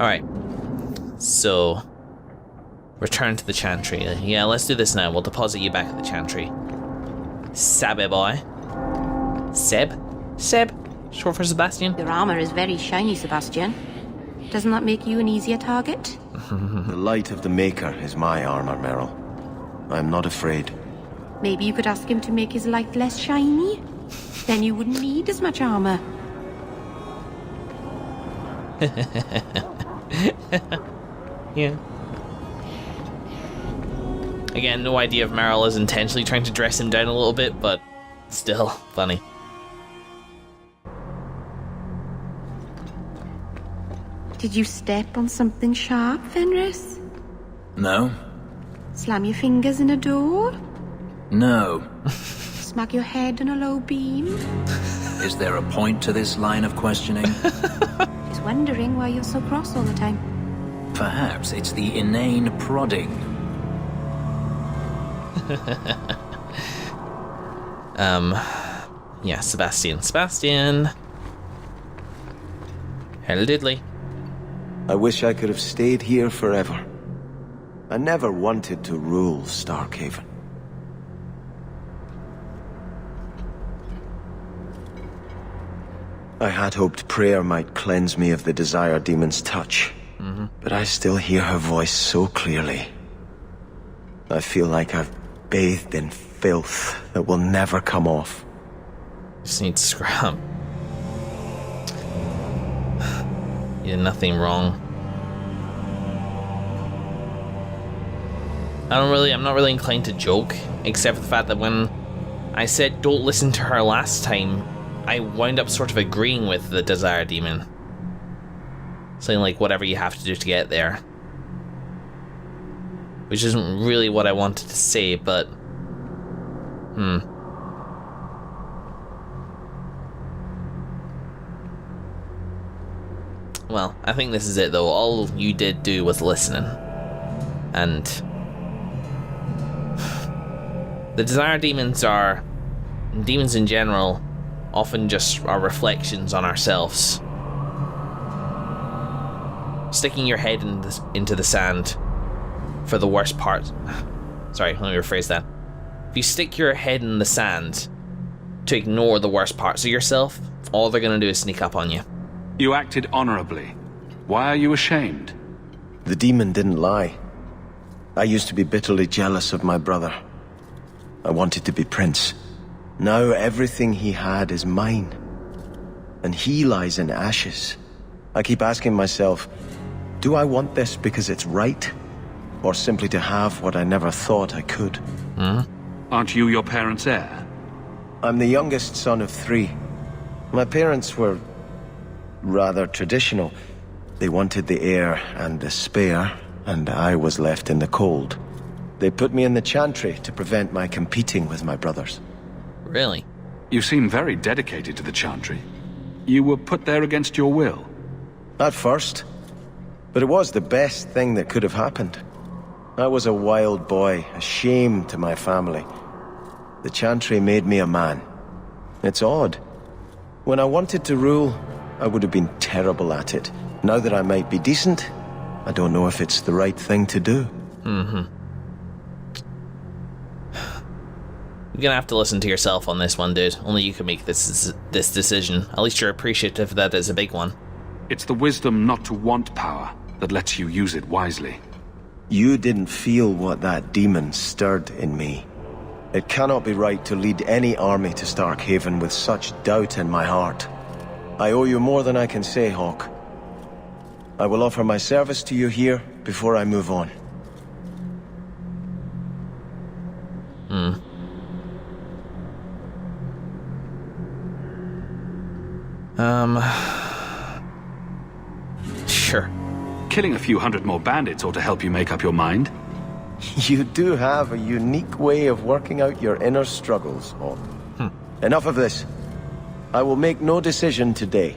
Alright. So, return to the Chantry. Yeah, let's do this now. We'll deposit you back at the Chantry. Sabby boy. Seb? Seb? Short for Sebastian? Your armor is very shiny, Sebastian. Doesn't that make you an easier target? The light of the Maker is my armor, Meryl. I'm not afraid. Maybe you could ask him to make his light less shiny? Then you wouldn't need as much armor. Yeah. Again, no idea if Meryl is intentionally trying to dress him down a little bit, but still funny. Did you step on something sharp, Fenris? No. Slam your fingers in a door? No. Smack your head on a low beam? Is there a point to this line of questioning? Just wondering why you're so cross all the time. Perhaps it's the inane prodding. Yeah, Sebastian. Sebastian. Hello, diddly. I wish I could have stayed here forever. I never wanted to rule Starkhaven. I had hoped prayer might cleanse me of the Desire Demon's touch. But I still hear her voice so clearly. I feel like I've bathed in filth that will never come off. Just need to scrub. You did nothing wrong. I'm not really inclined to joke, except for the fact that when I said don't listen to her last time, I wound up sort of agreeing with the Desire Demon. Saying like, whatever you have to do to get there. Which isn't really what I wanted to say, but... Well, I think this is it though. All you did do was listening. And... the Desire Demons are... demons in general, often just are reflections on ourselves. Sticking your head into the sand for the worst part. Sorry, let me rephrase that. If you stick your head in the sand to ignore the worst parts of yourself, all they're going to do is sneak up on you. You acted honorably. Why are you ashamed? The demon didn't lie. I used to be bitterly jealous of my brother. I wanted to be prince. Now everything he had is mine. And he lies in ashes. I keep asking myself, do I want this because it's right? Or simply to have what I never thought I could? Aren't you your parents' heir? I'm the youngest son of 3. My parents were rather traditional. They wanted the heir and the spare, and I was left in the cold. They put me in the Chantry to prevent my competing with my brothers. Really? You seem very dedicated to the Chantry. You were put there against your will. At first. But it was the best thing that could have happened. I was a wild boy, a shame to my family. The Chantry made me a man. It's odd. When I wanted to rule, I would have been terrible at it. Now that I might be decent, I don't know if it's the right thing to do. You're gonna have to listen to yourself on this one, dude. Only you can make this decision. At least you're appreciative that it's a big one. It's the wisdom not to want power that lets you use it wisely. You didn't feel what that demon stirred in me. It cannot be right to lead any army to Starkhaven with such doubt in my heart. I owe you more than I can say, Hawke. I will offer my service to you here before I move on. Sure. Killing a few hundred more bandits ought to help you make up your mind. You do have a unique way of working out your inner struggles, Hawke. Enough of this. I will make no decision today.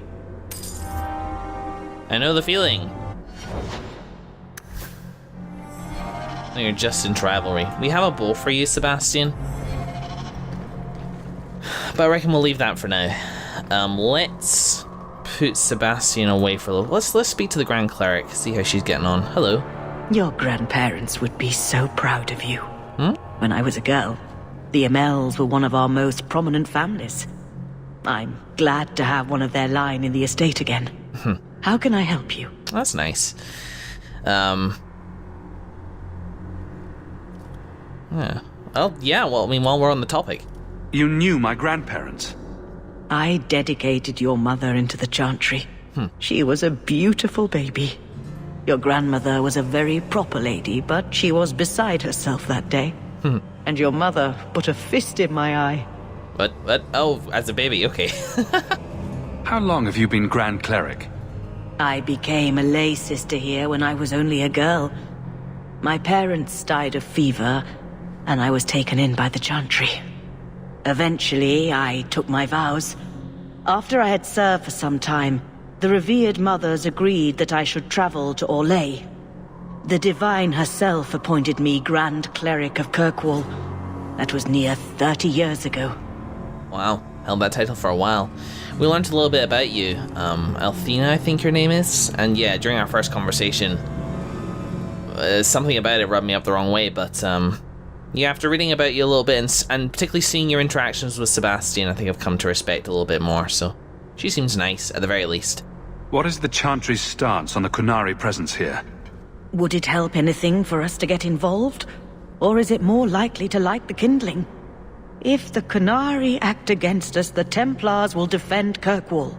I know the feeling. You're just in rivalry. We have a bow for you, Sebastian. But I reckon we'll leave that for now. Let's put Sebastian away for a little. Let's speak to the Grand Cleric, see how she's getting on. Hello. Your grandparents would be so proud of you. Hmm? When I was a girl, the Amels were one of our most prominent families. I'm glad to have one of their line in the estate again. How can I help you? That's nice. Yeah. Oh, yeah, well, I mean, while we're on the topic. You knew my grandparents. I dedicated your mother into the Chantry. She was a beautiful baby. Your grandmother was a very proper lady, but she was beside herself that day. And your mother put a fist in my eye. But, oh, as a baby, okay. How long have you been Grand Cleric? I became a lay sister here when I was only a girl. My parents died of fever, and I was taken in by the Chantry. Eventually, I took my vows. After I had served for some time, the revered mothers agreed that I should travel to Orlais. The Divine herself appointed me Grand Cleric of Kirkwall. That was near 30 years ago. Wow, held that title for a while. We learned a little bit about you. Althena, I think your name is. And yeah, during our first conversation, something about it rubbed me up the wrong way, but yeah, after reading about you a little bit, and particularly seeing your interactions with Sebastian, I think I've come to respect a little bit more, so she seems nice, at the very least. What is the Chantry's stance on the Kunari presence here? Would it help anything for us to get involved? Or is it more likely to light the kindling? If the Kunari act against us, the Templars will defend Kirkwall.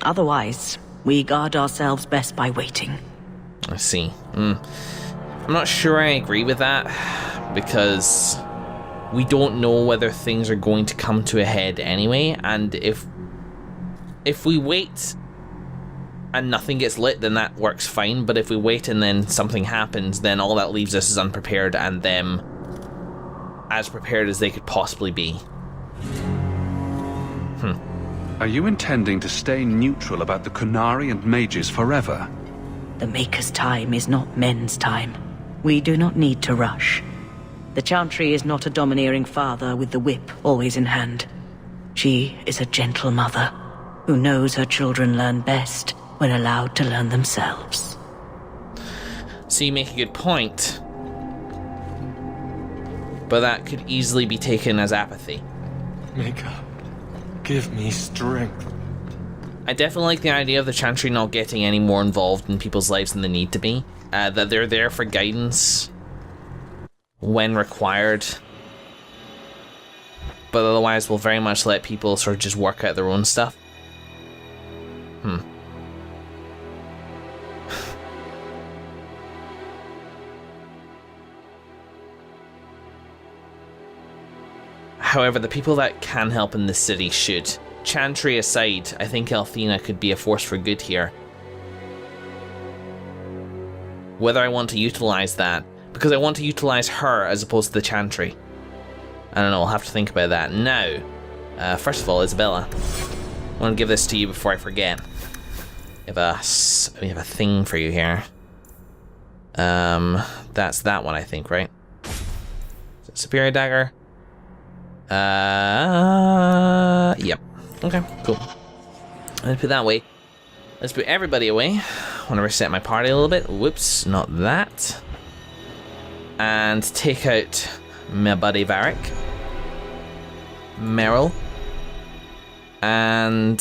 Otherwise, we guard ourselves best by waiting. I see. I'm not sure I agree with that, because we don't know whether things are going to come to a head anyway, and if we wait and nothing gets lit, then that works fine, but if we wait and then something happens, then all that leaves us is unprepared and them as prepared as they could possibly be. Are you intending to stay neutral about the Kunari and mages forever? The Maker's time is not men's time. We do not need to rush. The Chantry is not a domineering father with the whip always in hand. She is a gentle mother who knows her children learn best when allowed to learn themselves. So you make a good point, but that could easily be taken as apathy. Maker, give me strength. I definitely like the idea of the Chantry not getting any more involved in people's lives than they need to be. That they're there for guidance when required, but otherwise will very much let people sort of just work out their own stuff. However, the people that can help in this city should. Chantry aside, I think Althena could be a force for good here. Whether I want to utilize that, because I want to utilize her as opposed to the Chantry. I don't know, I'll have to think about that. Now, first of all, Isabella, I want to give this to you before I forget. We have a thing for you here. That's that one, I think, right? Is it Superior Dagger? Yep. Okay, cool. Let's put that away. Let's put everybody away. I want to reset my party a little bit. Whoops, not that. And take out my buddy Varric, Meryl, and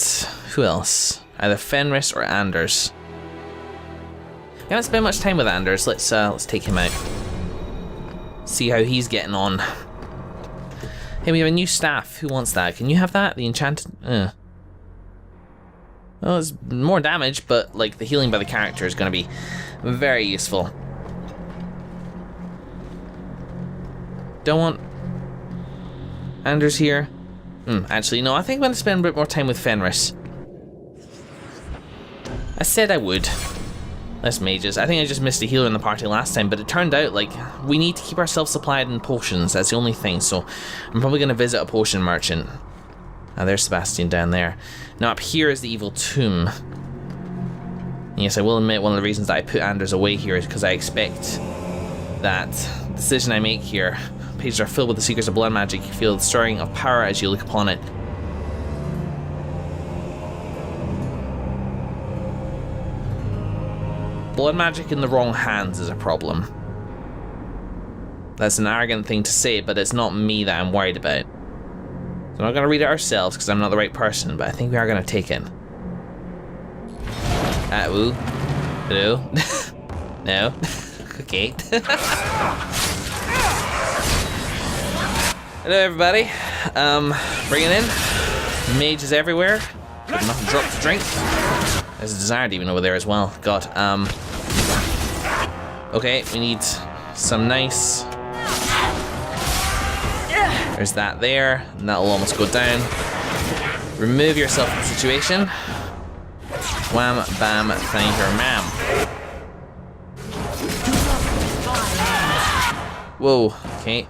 who else? Either Fenris or Anders. I haven't spent much time with Anders. Let's take him out. See how he's getting on. Hey, we have a new staff. Who wants that? Can you have that? The enchanted... Well, it's more damage, but like the healing by the character is going to be very useful. Don't want Anders here. Actually, no, I think I'm going to spend a bit more time with Fenris. I said I would. Less mages. I think I just missed a healer in the party last time, but it turned out, like, we need to keep ourselves supplied in potions. That's the only thing, so I'm probably going to visit a potion merchant. Ah, there's Sebastian down there. Now up here is the evil tomb. And yes, I will admit one of the reasons that I put Anders away here is because I expect that the decision I make here, pages are filled with the secrets of blood magic. You feel the stirring of power as you look upon it. blood magic in the wrong hands is a problem. That's an arrogant thing to say, but it's not me that I'm worried about. So we're not going to read it ourselves because I'm not the right person, but I think we are going to take it. Ooh. Hello? No? Okay. Hello everybody. Bring it in. Mages everywhere. Good enough to drop the drink. There's a Desire Demon over there as well. God. Okay, we need some nice... There's that there, and that'll almost go down. Remove yourself from the situation. Wham, bam, thank you, ma'am. Whoa, okay.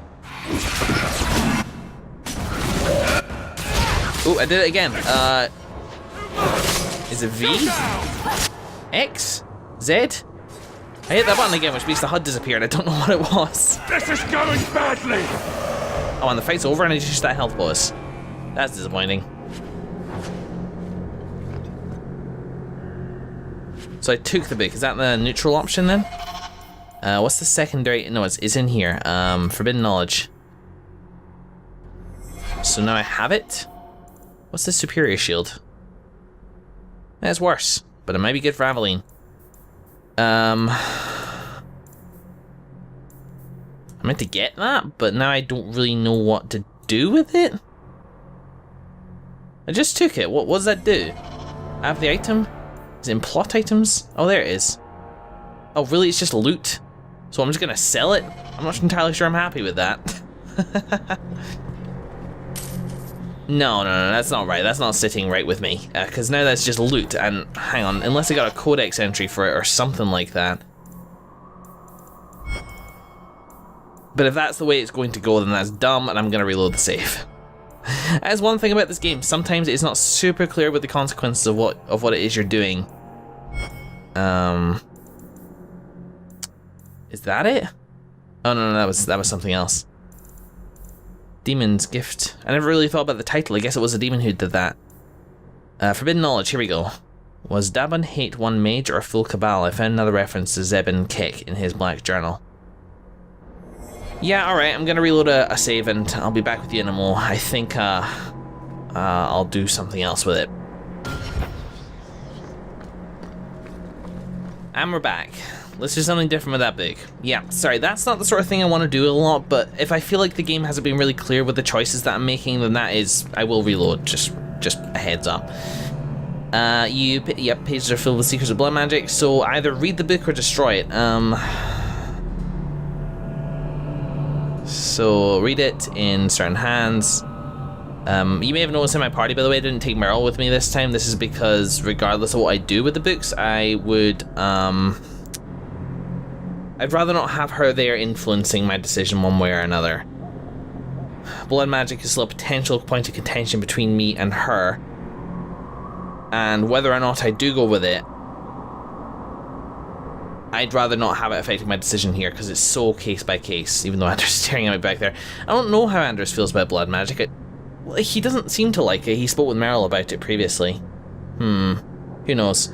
Oh, I did it again. Is it V? X? Z? I hit that button again, which means the HUD disappeared. I don't know what it was. This is going badly! Oh, and the fight's over and I just used that health bonus. That's disappointing. So I took the book. Is that the neutral option then? What's the secondary? No, it's in here. Forbidden Knowledge. So now I have it. What's the superior shield? That's worse, but it might be good for Aveline. I meant to get that, but now I don't really know what to do with it. I just took it. What does that do? I have the item? Is it in plot items? Oh, there it is. Oh, really? It's just loot? So I'm just gonna sell it? I'm not entirely sure I'm happy with that. No, that's not right. That's not sitting right with me. Because now that's just loot, and hang on, unless I got a codex entry for it or something like that. But if that's the way it's going to go, then that's dumb, and I'm going to reload the save. That's one thing about this game. Sometimes it's not super clear with the consequences of what it is you're doing. Is that it? Oh no, that was something else. Demon's Gift. I never really thought about the title. I guess it was a demon who did that. Forbidden Knowledge. Here we go. Was Daban hate one mage or a full cabal? I found another reference to Zebin Kek in his black journal. Yeah, alright, I'm gonna reload a save and I'll be back with you in a mo. I think I'll do something else with it. And we're back. Let's do something different with that book. Yeah, sorry, that's not the sort of thing I want to do a lot, but if I feel like the game hasn't been really clear with the choices that I'm making, then that is, I will reload, just a heads up. Yep, pages are filled with secrets of blood magic, so either read the book or destroy it. So read it in certain hands. You may have noticed in my party, by the way, I didn't take Meryl with me this time. This is because regardless of what I do with the books, I would, I'd rather not have her there influencing my decision one way or another. Blood magic is still a potential point of contention between me and her. And whether or not I do go with it, I'd rather not have it affecting my decision here because it's so case by case, even though Anders is staring at me back there. I don't know how Anders feels about blood magic. He doesn't seem to like it. He spoke with Meryl about it previously. Who knows?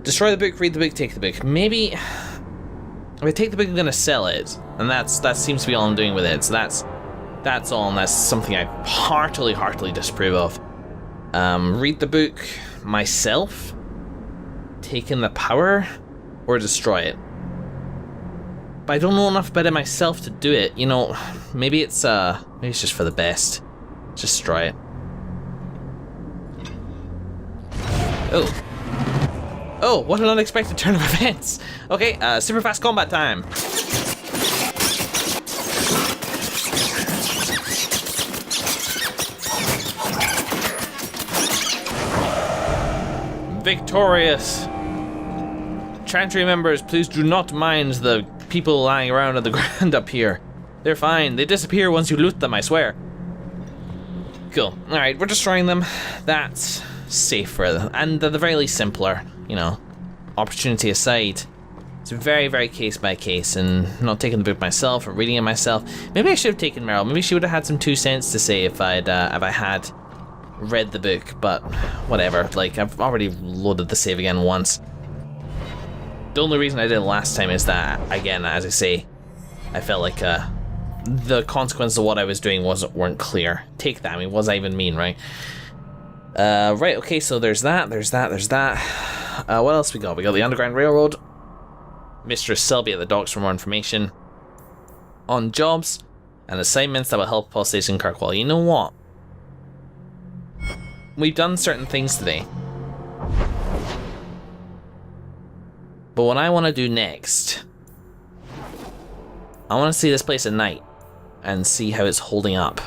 Destroy the book, read the book, take the book. Maybe if I take the book, I'm gonna sell it, and that seems to be all I'm doing with it. So that's all, and that's something I heartily disapprove of. Read the book myself, taking the power, or destroy it. But I don't know enough about it myself to do it. You know, maybe it's just for the best. Just destroy it. Oh, what an unexpected turn of events. Okay, super fast combat time. Victorious. Chantry members, please do not mind the people lying around on the ground up here. They're fine. They disappear once you loot them, I swear. Cool. Alright, we're destroying them. That's safer. And at the very least simpler. You know, opportunity aside. It's very case by case, and not taking the book myself or reading it myself. Maybe I should have taken Meryl. Maybe she would have had some 2 cents to say if I had read the book, but whatever. Like, I've already loaded the save again once. The only reason I did it last time is that, again, as I say, I felt like the consequences of what I was doing weren't clear. Take that. I mean, what does that even mean, right? Right, okay, so there's that. What else we got? We got the Underground Railroad. Mistress Selby at the docks for more information on jobs and assignments that will help Postmates in Kirkwall. You know what? We've done certain things today. But what I want to do next, I want to see this place at night and see how it's holding up.